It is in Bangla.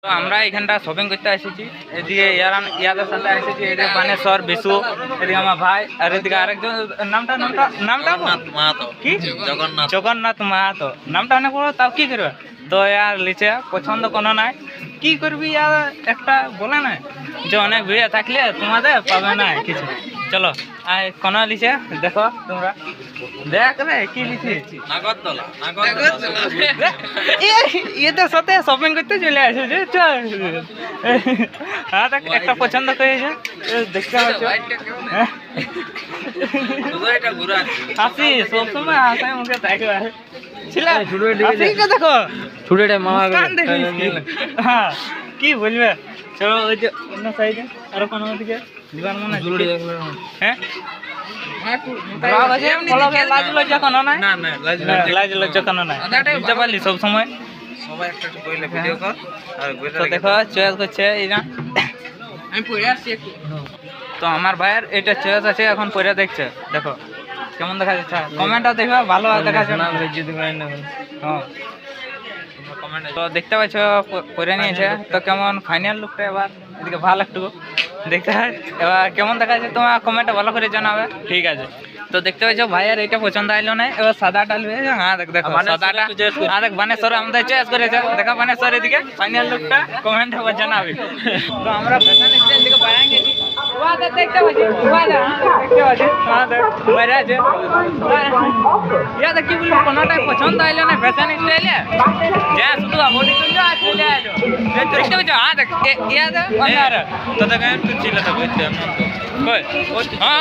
তো আমরা এখানটা শপিং করতে এসেছি। এদিকে ইয়াদের সাথে এসেছি, এদিকে বানেশ্বর বিশু, এদিকে আমার ভাই, আর এদিকে আরেকজন নামটা মাহাতো কি জগন্নাথ জগন্নাথ মাহাতো। নামটা অনেক বড়, তাও কি করবে। তো ইয়ার লিচে পছন্দ কোনো নাই, কি করবি ইয়ার একটা বলে না যে অনেক ভিড়ে থাকলে তোমাদের পাবে না কিছু। চলো আর কোনো লিচে দেখো তোমরা, দেখ রে কি লিচি নাগরদোলা এদের সাথে শপিং করতে চলে আসে চল। হ্যাঁ দেখ একটা পছন্দ করেছে, দেখতে পাচ্ছ। হাসি সবসময় হাসায় মুখে থাকবে দেখো হ্যাঁ কি বলবে। চলো ওই যে অন্য সাইডে আরো কোনো দিকে জীবন মনে হ্যাঁ লাজ লজ্জা কোনো নাই, লাজ লজ্জা কোনো নাই, বুঝতে পারলি সব সময়। তো দেখো চয়েস করছে এইটা, তো আমার ভাইয়ের এটা চয়েস আছে, এখন পরে দেখছে। দেখো কেমন দেখা যাচ্ছে, কমেন্টটা দেখবে ভালো দেখা যাচ্ছে। হ্যাঁ তো দেখতে পাচ্ছ পরে নিয়েছে, তো কেমন ফাইনাল লুকটা এবার এদিকে ভালো একটু দেখতে হয়। এবার কেমন দেখা যাচ্ছে তোমার কমেন্টে ভালো করে জানাবে, ঠিক আছে। তো দেখতে পাচ্ছ ভাইয়ের এটা পছন্দ আইলো না, এবার সাদাটা নেবে। হ্যাঁ দেখো সাদাটা, হ্যাঁ দেখ বানেশ্বর আমাদের চয়েস করেছে। দেখো বানেশ্বর এদিকে ফাইনাল লুকটা কমেন্টে জানাবে। তো আমরা ফ্যাশন স্টাইল দিকে বাইরে গেছি, দেখতে পাচ্ছি দেখতে পাচ্ছি বাইরে আছে। কি বলবো কোনোটাই পছন্দ আইলো না ফ্যাশন স্টাইলে, যা শুধু বডি তুললো আর চলে আসো। দেখতে পাচ্ছ হ্যাঁ দেখ ইয়া তো দেখেন তো ছিল তো বুঝতে হ্যাঁ